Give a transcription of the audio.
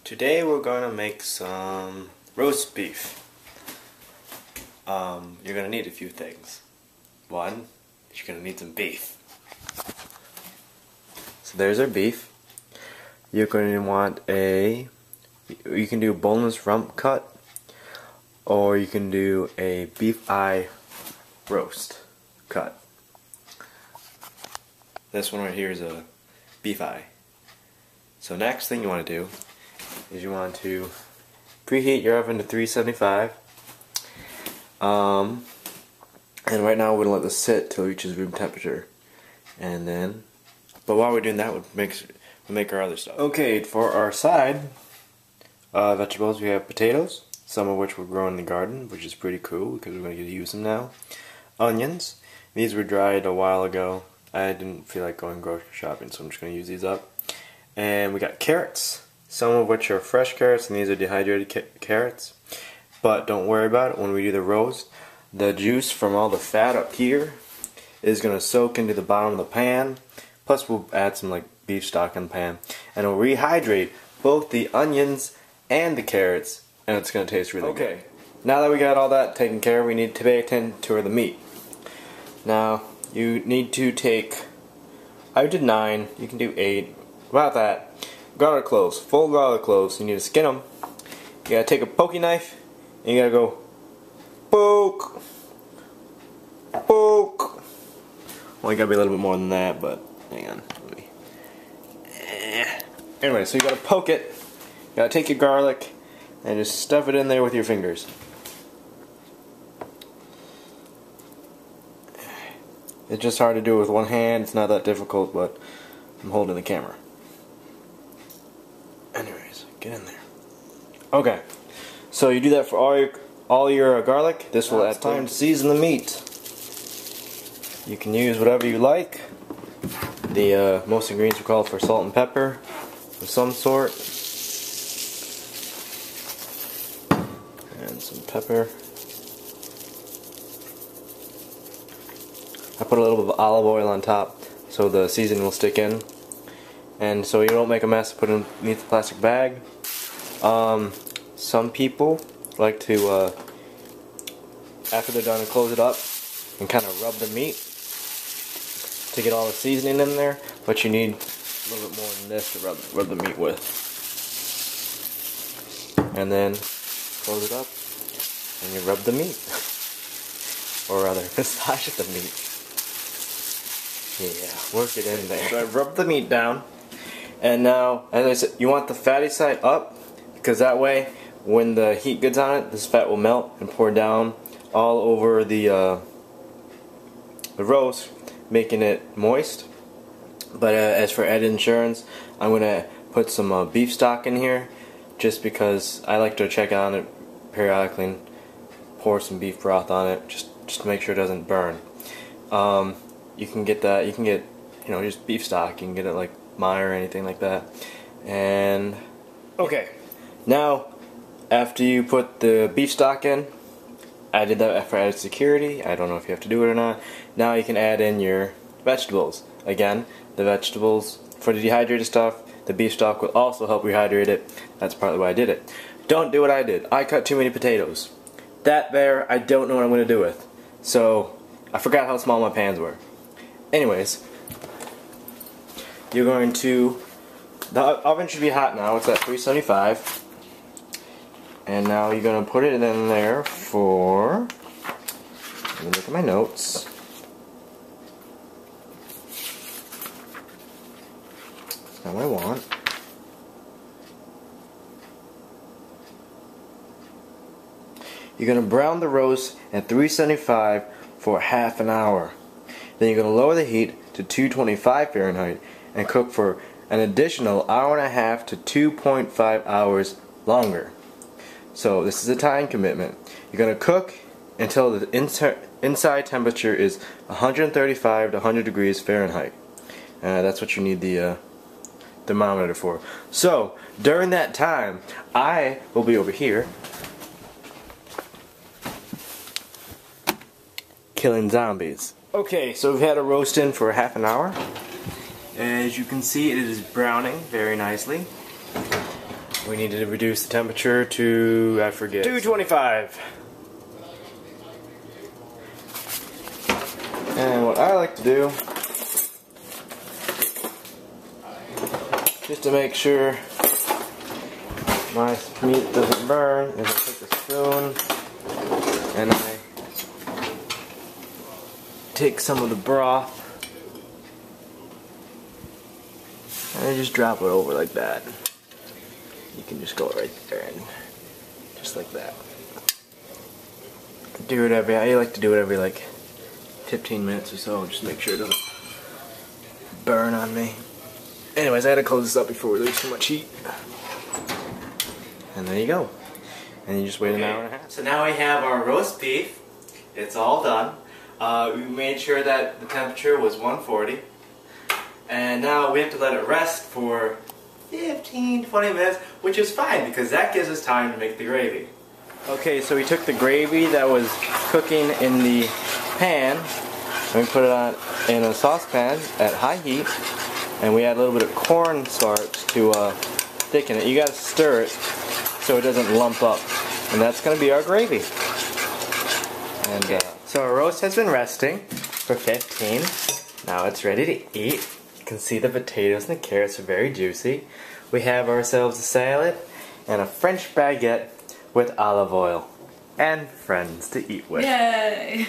Today we're going to make some roast beef. You're going to need a few things. One, you're going to need some beef. So there's our beef. You're going to want you can do boneless rump cut, or you can do a beef eye roast cut. This one right here is a beef eye. So next thing you want to do is you want to preheat your oven to 375. And right now we're gonna let this sit till it reaches room temperature, and then. But while we're doing that, we'll make our other stuff. Okay, for our side vegetables, we have potatoes, some of which were grown in the garden, which is pretty cool because we're gonna get to use them now. Onions, these were dried a while ago. I didn't feel like going grocery shopping, so I'm just gonna use these up. And we got carrots, some of which are fresh carrots, and these are dehydrated carrots. But don't worry about it, when we do the roast, the juice from all the fat up here is going to soak into the bottom of the pan. Plus we'll add some like beef stock in the pan, and it'll rehydrate both the onions and the carrots, and it's going to taste really good. Okay, now that we got all that taken care of, we need to pay attention to the meat. Now, you need to take, I did 9, you can do 8, about that. Garlic cloves, full garlic cloves, you need to skin them. You gotta take a pokey knife, and you gotta go poke, poke. Well, you gotta be a little bit more than that, but hang on. Anyway, so you gotta poke it. You gotta take your garlic and just stuff it in there with your fingers. It's just hard to do it with one hand. It's not that difficult, but I'm holding the camera. Anyways, get in there. Okay, so you do that for all your garlic. This will add time to season the meat. You can use whatever you like. The most ingredients are called for salt and pepper of some sort, and some pepper. I put a little bit of olive oil on top so the seasoning will stick in, and so you don't make a mess. Put it underneath the plastic bag. Some people like to, after they're done, close it up and kind of rub the meat to get all the seasoning in there, but you need a little bit more than this to rub the meat with. And then close it up and you rub the meat. Or rather, massage the meat. Yeah, work it in there. So I rubbed the meat down, and now, as I said, you want the fatty side up, because that way, when the heat gets on it, this fat will melt and pour down all over the roast, making it moist. But as for added insurance, I'm going to put some beef stock in here, just because I like to check on it periodically and pour some beef broth on it, just to make sure it doesn't burn. You can get that. You can get, just beef stock. You can get it like Meijer or anything like that. And okay, now after you put the beef stock in, I did that for added security. I don't know if you have to do it or not. Now you can add in your vegetables. Again, the vegetables for the dehydrated stuff, the beef stock will also help rehydrate it. That's partly why I did it. Don't do what I did. I cut too many potatoes. That there, I don't know what I'm going to do with. So I forgot how small my pans were. Anyways, you're going to, the oven should be hot now. It's at 375. And now you're going to put it in there for, let me look at my notes. That's not what I want. You're going to brown the roast at 375 for half an hour. Then you're going to lower the heat to 225 Fahrenheit and cook for an additional hour and a half to 2.5 hours longer. So this is a time commitment. You're going to cook until the inside temperature is 135 to 100 degrees Fahrenheit. That's what you need the thermometer for. So during that time, I will be over here killing zombies. Okay, so we've had it roasting for half an hour. As you can see, it is browning very nicely. we need to reduce the temperature to, I forget, 225. And what I like to do, just to make sure my meat doesn't burn, is I take a spoon and I take some of the broth and I just drop it over like that. You can just go right there and just like that. I like to do it every like 15 minutes or so, just make sure it doesn't burn on me. Anyways, I had to close this up before we lose too much heat. And there you go. And you just wait an hour and a half. So now we have our roast beef. It's all done. We made sure that the temperature was 140. And now we have to let it rest for 15-20 minutes, which is fine because that gives us time to make the gravy. Okay, so we took the gravy that was cooking in the pan and we put it on in a saucepan at high heat, and we add a little bit of cornstarch to thicken it. You gotta stir it so it doesn't lump up, and that's gonna be our gravy. And so our roast has been resting for 15. Now it's ready to eat. You can see the potatoes and the carrots are very juicy. We have ourselves a salad and a French baguette with olive oil and friends to eat with. Yay!